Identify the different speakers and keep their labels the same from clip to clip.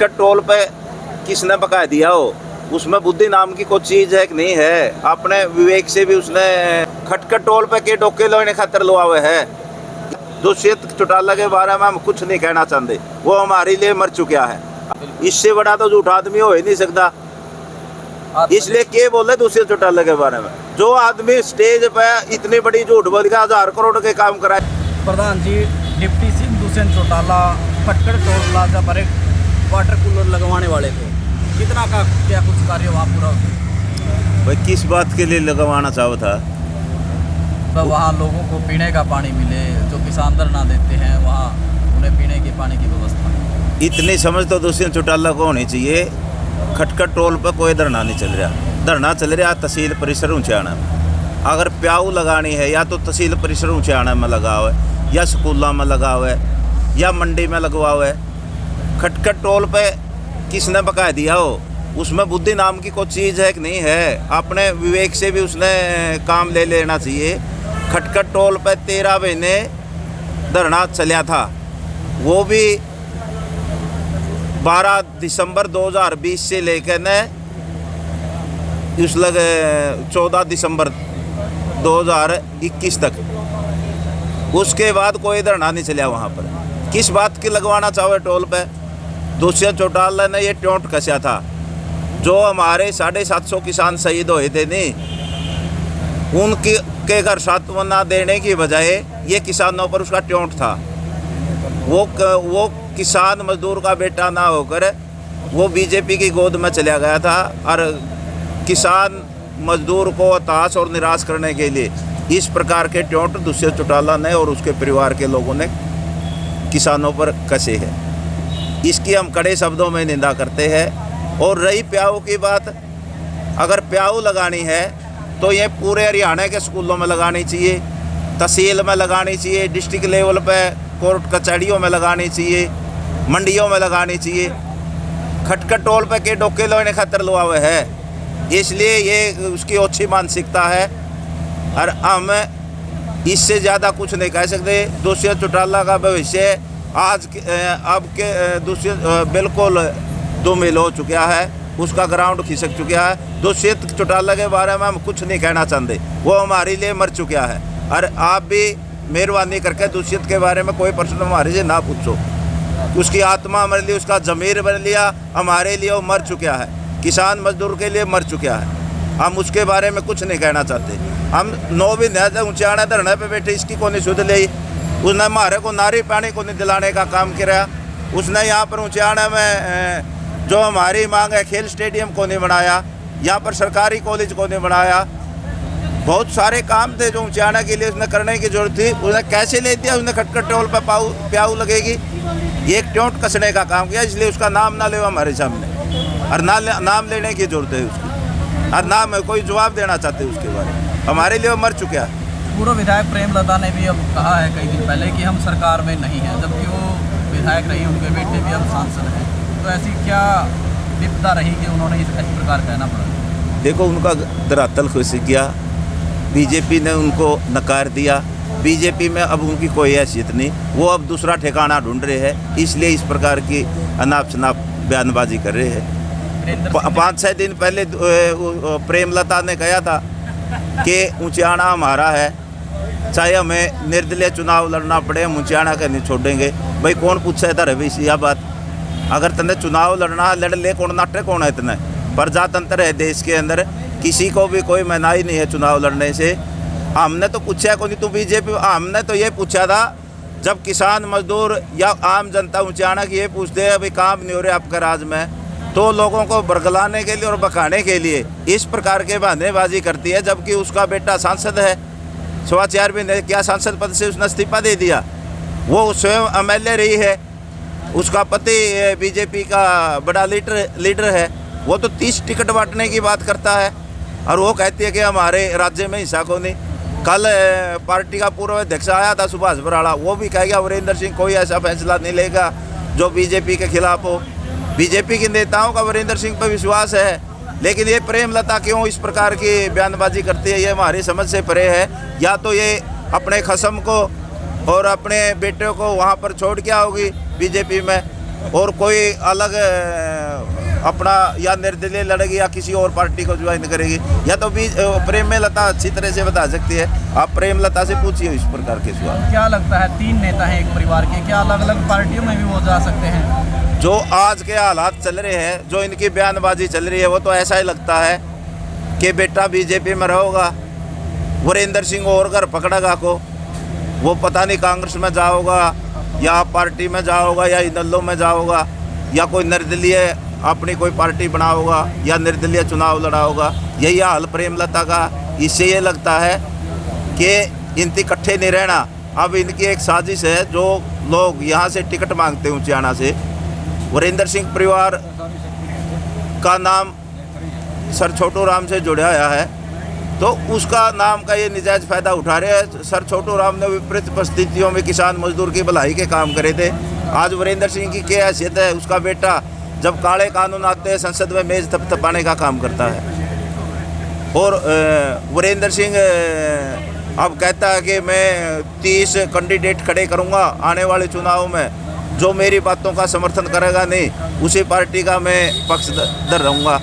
Speaker 1: खटखट टोल पे किसने बका दिया हो, उसमें बुद्धि नाम की कोई चीज है कि नहीं है। अपने विवेक से भी उसने खटखट टोल पे के डोके लोने खातर लो हुए है। दुष्यंत चौटाला के बारे में हम कुछ नहीं कहना चाहते, वो हमारे लिए मर चुका है। इससे बड़ा तो झूठ आदमी हो ही नहीं सकता, इसलिए क्या बोले दुष्यंत चौटाला के बारे में। जो आदमी स्टेज पे इतनी बड़ी झूठ बोल के 1000 करोड़ के काम कराए।
Speaker 2: प्रधान जी, डिप्टी सिंह दुष्यंत चौटाला खटखट टोल प्लाजा पर एक वाटर कूलर लगवाने वाले थे, कितना का क्या कुछ कार्य वहाँ पूरा हो?
Speaker 1: भाई किस बात के लिए लगवाना चाहो था?
Speaker 2: तो वहाँ लोगों को पीने का पानी मिले, जो किसान धरना देते हैं वहाँ उन्हें पीने के पानी की व्यवस्था।
Speaker 1: इतनी समझ तो दुष्यंत चौटाला को होनी चाहिए। खटखट टोल पर कोई धरना नहीं चल रहा, धरना चल रहा तहसील परिसर ऊंचाना में। अगर प्याऊ लगानी है या तो तहसील परिसर ऊंचाना में लगा हुआ है, या स्कूलों में लगा हुआ है, या मंडी में लगवा हुआ है। खटखट टोल पे किसने बका दिया हो, उसमें बुद्धि नाम की कोई चीज़ है कि नहीं है। अपने विवेक से भी उसने काम ले लेना चाहिए। खटखट टोल पे 13 महीने धरना चला था, वो भी 12 दिसंबर 2020 से लेकर न उस लगे 14 दिसंबर 2021 तक। उसके बाद कोई धरना नहीं चला वहाँ पर। किस बात की लगवाना चाहे टोल पे? दुष्यंत चौटाला ने ये टोंट कसा था, जो हमारे 750 किसान शहीद हुए थे नहीं, उनके घर सांत्वना देने की बजाय ये किसानों पर उसका टोंट था। वो किसान मजदूर का बेटा ना होकर वो बीजेपी की गोद में चला गया था, और किसान मजदूर को हताश और निराश करने के लिए इस प्रकार के टोंट दुष्यंत चौटाला ने और उसके परिवार के लोगों ने किसानों पर कसे हैं। इसकी हम कड़े शब्दों में निंदा करते हैं। और रही प्याऊ की बात, अगर प्याऊ लगानी है तो ये पूरे हरियाणा के स्कूलों में लगानी चाहिए, तहसील में लगानी चाहिए, डिस्ट्रिक्ट लेवल पे कोर्ट कचहरियों में लगानी चाहिए, मंडियों में लगानी चाहिए। खटखट टोल पे के डोके लोने खातर लुआ हुए है, इसलिए ये उसकी अच्छी मानसिकता है। और हम इससे ज़्यादा कुछ नहीं कह सकते। दुष्यंत चौटाला का भविष्य आज अब के दुष्यंत बिल्कुल धूमिल हो चुका है, उसका ग्राउंड खिसक चुका है। दुष्यंत चौटाला के बारे में हम कुछ नहीं कहना चाहते, वो हमारे लिए मर चुका है। और आप भी मेहरबानी करके दुष्यंत के बारे में कोई प्रश्न हमारे से ना पूछो। उसकी आत्मा मर ली, उसका ज़मीर बन लिया, हमारे लिए वो मर चुका है, किसान मजदूर के लिए मर चुका है। हम उसके बारे में कुछ नहीं कहना चाहते। हम 9 भी ऊंचाना धरने पे बैठे, इसकी को नहीं सुध ली। उसने हमारे को नारी पानी को नहीं दिलाने का काम किया। उसने यहाँ पर ऊंचाना में जो हमारी मांग है, खेल स्टेडियम को नहीं बनाया, यहाँ पर सरकारी कॉलेज को नहीं बनाया। बहुत सारे काम थे जो ऊंचाना के लिए उसने करने की जरूरत थी, उसने कैसे ले दिया। उसने खटखट टोल पर प्याऊ लगेगी, ये एक टोंट कसने का काम किया। इसलिए उसका नाम ना ले हमारे सामने, और नाम लेने की जरूरत है उसकी, और ना मैं कोई जवाब देना चाहते उसके बारे में। हमारे लिए वो मर चुका है।
Speaker 2: पूर्व विधायक प्रेमलता ने भी अब कहा है कई दिन पहले कि हम सरकार में नहीं हैं, जबकि वो विधायक रही, उनके बेटे भी अब सांसद हैं। तो ऐसी क्या विपदा रही कि उन्होंने इस प्रकार कहना पड़ा?
Speaker 1: देखो, उनका धरातल खुश किया, बीजेपी ने उनको नकार दिया। बीजेपी में अब उनकी कोई हैसियत नहीं, वो अब दूसरा ठिकाना ढूंढ रहे हैं, इसलिए इस प्रकार की अनाप शनाप बयानबाजी कर रहे हैं। 5-6 दिन पहले प्रेमलता ने कहा था कि ऊंचाना हमारा है, चाहे हमें निर्दलीय चुनाव लड़ना पड़े, हम ऊंचाना का नहीं छोड़ेंगे। भाई कौन पूछे था रवि यह बात? अगर तने चुनाव लड़ना लड़ ले, कौन नाटे कौन है इतने? प्रजातंत्र है देश के अंदर, किसी को भी कोई मनाही नहीं है चुनाव लड़ने से। हमने तो पूछा को नहीं तू बीजेपी, हमने तो ये पूछा था जब किसान मजदूर या आम जनता ऊंचाना की ये पूछते हैं अभी काम नहीं हो रहे आपका राज में, तो लोगों को बरगलाने के लिए और बकाने के लिए इस प्रकार के बहानेबाजी करती है। जबकि उसका बेटा सांसद है, 4.25 महीने क्या सांसद पद से उसने इस्तीफा दे दिया। वो स्वयं MLA रही है, उसका पति बीजेपी का बड़ा लीडर है। वो तो 30 टिकट बांटने की बात करता है, और वो कहती है कि हमारे राज्य में हिस्सा को नहीं। कल पार्टी का पूर्व अध्यक्ष आया था सुभाष बराड़ा, वो भी कह गया वीरेंद्र सिंह कोई ऐसा फैसला नहीं लेगा जो बीजेपी के खिलाफ हो। बीजेपी के नेताओं का वीरेंद्र सिंह पर विश्वास है, लेकिन ये प्रेमलता क्यों इस प्रकार की बयानबाजी करती है, ये हमारी समझ से परे है। या तो ये अपने खसम को और अपने बेटे को वहाँ पर छोड़ के आओगी बीजेपी में, और कोई अलग अपना या निर्दलीय लड़ेगी या किसी और पार्टी को ज्वाइन करेगी, या तो भी प्रेमलता अच्छी तरह से बता सकती है। आप प्रेमलता से पूछिए इस प्रकार के सवाल।
Speaker 2: क्या लगता है 3 नेता हैं एक परिवार के, क्या अलग अलग पार्टियों में भी वो जा सकते हैं?
Speaker 1: जो आज के हालात चल रहे हैं, जो इनकी बयानबाजी चल रही है, वो तो ऐसा ही लगता है कि बेटा बीजेपी में रहोगा, वीरेंद्र सिंह और घर पकड़ेगा को, वो पता नहीं कांग्रेस में जाओगा या आप पार्टी में जाओगा या इनलो में जाओगा या कोई निर्दलीय अपनी कोई पार्टी बनाओगा या निर्दलीय चुनाव लड़ाओगा। यही हाल प्रेमलता का। इससे ये लगता है कि इनकी इकट्ठे नहीं रहना। अब इनकी एक साजिश है, जो लोग यहाँ से टिकट मांगते हैं ऊंचाना से, वीरेंद्र सिंह परिवार का नाम सर छोटू राम से जुड़ा हुआ है, तो उसका नाम का ये निजायज फ़ायदा उठा रहे हैं। सर छोटू राम ने विपरीत परिस्थितियों में किसान मजदूर की भलाई के काम करे थे। आज वीरेंद्र सिंह की क्या हैसियत है? उसका बेटा जब काले कानून आते हैं संसद में मेज थपथपाने का काम करता है। और वीरेंद्र सिंह अब कहता है कि मैं 30 कैंडिडेट खड़े करूंगा आने वाले चुनाव में, जो मेरी बातों का समर्थन करेगा नहीं उसी पार्टी का मैं पक्षधर रहूँगा।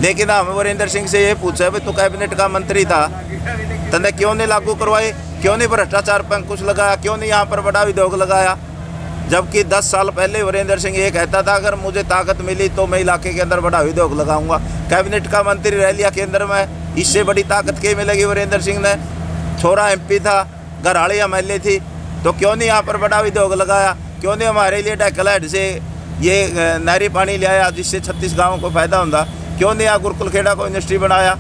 Speaker 1: लेकिन हम वीरेंद्र सिंह से ये पूछा, भाई तू कैबिनेट का मंत्री था, तने क्यों नहीं लागू करवाई, क्यों नहीं भ्रष्टाचार पर अंकुश लगाया, क्यों नहीं यहाँ पर बड़ा उद्योग लगाया? जबकि 10 साल पहले वीरेंद्र सिंह ये कहता था अगर मुझे ताकत मिली तो मैं इलाके के अंदर बड़ा उद्योग लगाऊंगा। कैबिनेट का मंत्री रह लिया केंद्र में, इससे बड़ी ताकत क्या मिलेगी वीरेंद्र सिंह ने? छोरा MP था, घरवाली MLA थी, तो क्यों नहीं यहाँ पर बड़ा उद्योग लगाया? क्यों नहीं हमारे लिए डैकलहेड से ये नहरी पानी ले आया जिससे 36 गाँवों को फ़ायदा होता? क्यों नहीं यहाँ गुरुकुल खेड़ा को इंडस्ट्री बनाया?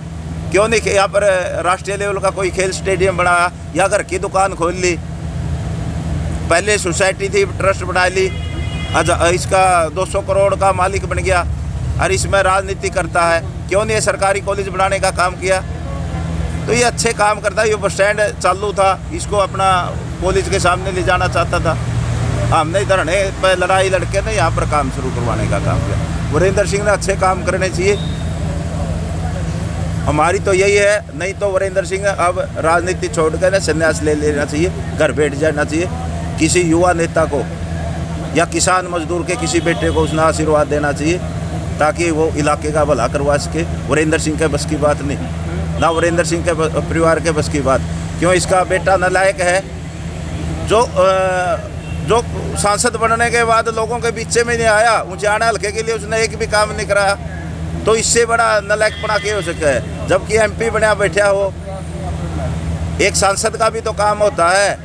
Speaker 1: क्यों नहीं यहाँ पर राष्ट्रीय लेवल का कोई खेल स्टेडियम बनाया या घर की दुकान खोल ली? पहले सोसाइटी थी, ट्रस्ट बना ली, इसका 200 करोड़ का मालिक बन गया और इसमें राजनीति करता है। क्यों नहीं ये सरकारी कॉलेज बनाने का काम किया? तो ये अच्छे काम करता है। ये बस स्टैंड चालू था, इसको अपना कॉलेज के सामने ले जाना चाहता था। हमने धरने पर लड़ाई लड़के ने यहाँ पर काम शुरू करवाने का काम किया। वीरेंद्र सिंह ने अच्छे काम करने चाहिए, हमारी तो यही है। नहीं तो वीरेंद्र सिंह अब राजनीति छोड़ कर संन्यास ले लेना चाहिए, घर बैठ जाना चाहिए। किसी युवा नेता को या किसान मजदूर के किसी बेटे को उसने आशीर्वाद देना चाहिए ताकि वो इलाके का भला करवा सके। वीरेंद्र सिंह के बस की बात नहीं, ना वीरेंद्र सिंह के परिवार के बस की बात। क्यों? इसका बेटा नालायक है, जो सांसद बनने के बाद लोगों के बीच में नहीं आया, ऊंचाना हल्के के लिए उसने एक भी काम नहीं कराया। तो इससे बड़ा नालायकपना क्या हो सकता है? जबकि MP बना बैठा हो। एक सांसद का भी तो काम होता है।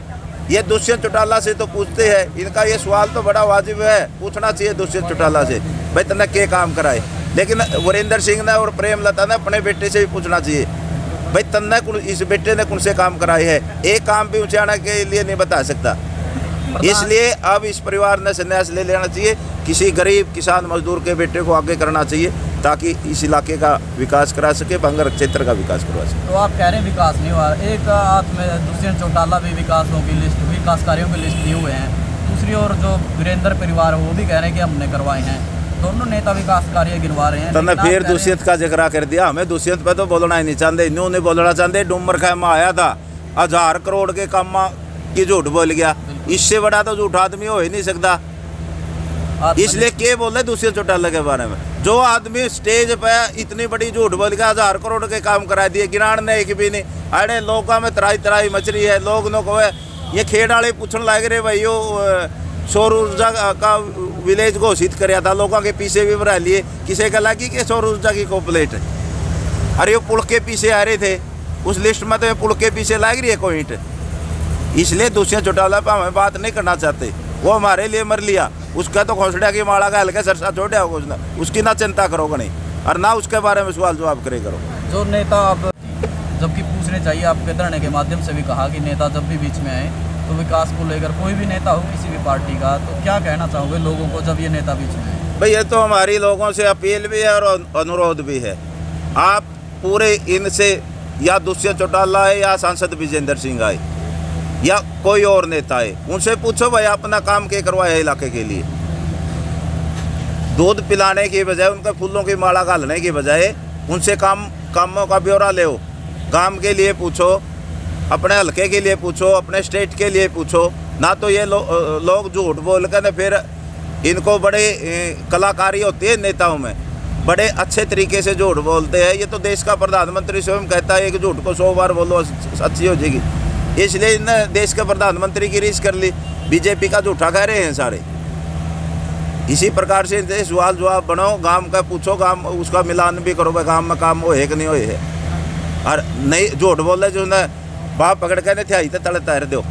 Speaker 1: ये दुष्यंत चौटाला से तो पूछते हैं, इनका ये सवाल तो बड़ा वाजिब है, पूछना चाहिए दुष्यंत चौटाला से, भाई तने क्या काम कराए। लेकिन वीरेंद्र सिंह ने और प्रेमलता ने अपने बेटे से भी पूछना चाहिए, भाई तन्ने इस बेटे ने कौन से काम कराए है? एक काम भी ऊंचाना के लिए नहीं बता सकता। इसलिए अब इस परिवार ने संन्यास ले लेना चाहिए, किसी गरीब किसान मजदूर के बेटे को आगे करना चाहिए ताकि इस इलाके का विकास करा सके, बंगर क्षेत्र का विकास करवा सके।
Speaker 2: तो आप कह रहे हैं विकास नहीं हुआ, एक हाथ में दुष्यंत चौटाला भी विकास कार्यों की लिस्ट लिए हुए हैं, दूसरी ओर जो वीरेंद्र परिवार है वो भी कह रहे हैं कि हमने करवाए हैं। दोनों नेता विकास कार्य गिनवा रहे हैं।
Speaker 1: तो फिर दुष्यंत का जिक्र कर दिया, हमें दुष्यंत पे तो बोलना ही नहीं चाहते, न्यू नहीं बोलना चाहते। डूमर खैमा आया था, 1000 करोड़ के काम की झूठ बोल गया, इससे बड़ा तो झूठ आदमी हो ही नहीं सकता। इसलिए क्या बोले दुष्यंत चौटाला के बारे में? जो आदमी स्टेज पे इतनी बड़ी झूठ बोल के 1000 करोड़ के काम करा दिए, गिरान ने एक भी नहीं। अरे लोगों में तराई तराई मच रही है, लोग नो को ये खेड़ वाले पूछने लग रहे भाई यो सौर ऊर्जा का विलेज घोषित कराया था, लोगों के पीछे भी भरा लिए, किसी का लगी कि सौर ऊर्जा की कोपलेट। अरे वो पुल के पीछे आ रहे थे, उस लिस्ट में तो पुल के पीछे लग रही है कोई। इसलिए दुष्यंत चौटाला पर हमें बात नहीं करना चाहते, वो हमारे लिए मर लिया। उसका तो घोंसड़ा की माला का हल्के सरसा छोड़ा होगा उसने, उसकी ना चिंता करोगे नहीं और ना उसके बारे में सवाल जवाब करे करो।
Speaker 2: जो नेता आप जबकि पूछने चाहिए, आपके धरने के माध्यम से भी कहा कि नेता जब भी बीच में आए तो विकास को लेकर, कोई भी नेता हो किसी भी पार्टी का, तो क्या कहना चाहोगे लोगों को जब ये नेता बीच में आए?
Speaker 1: भाई ये तो हमारी लोगों से अपील भी है और अनुरोध भी है। आप पूरे इनसे, या दुष्यंत चौटाला है या सांसद विजेंद्र सिंह आए या कोई और नेता है, उनसे पूछो भाई अपना काम क्या करवाया इलाके के लिए। दूध पिलाने की बजाय, उनके फूलों की माला घालने की बजाय उनसे कामों का ब्यौरा ले। गांव के लिए पूछो, अपने हल्के के लिए पूछो, अपने स्टेट के लिए पूछो। ना तो ये लोग झूठ बोल कर फिर इनको बड़े कलाकारी होती है नेताओं में, बड़े अच्छे तरीके से झूठ बोलते हैं। ये तो देश का प्रधानमंत्री स्वयं कहता है कि झूठ को 100 बार बोलो सच्ची हो जाएगी, इसलिए इन देश के प्रधानमंत्री की रीस कर ली। बीजेपी का झूठा कह रहे हैं सारे। इसी प्रकार से इनसे सवाल जवाब बनाओ, गांव का पूछो, गांव उसका मिलान भी करो, भाई गांव में काम हो है कि नहीं हो है। और नहीं झूठ बोले जो ना बाप पकड़ के नहीं थे तले तैर दो।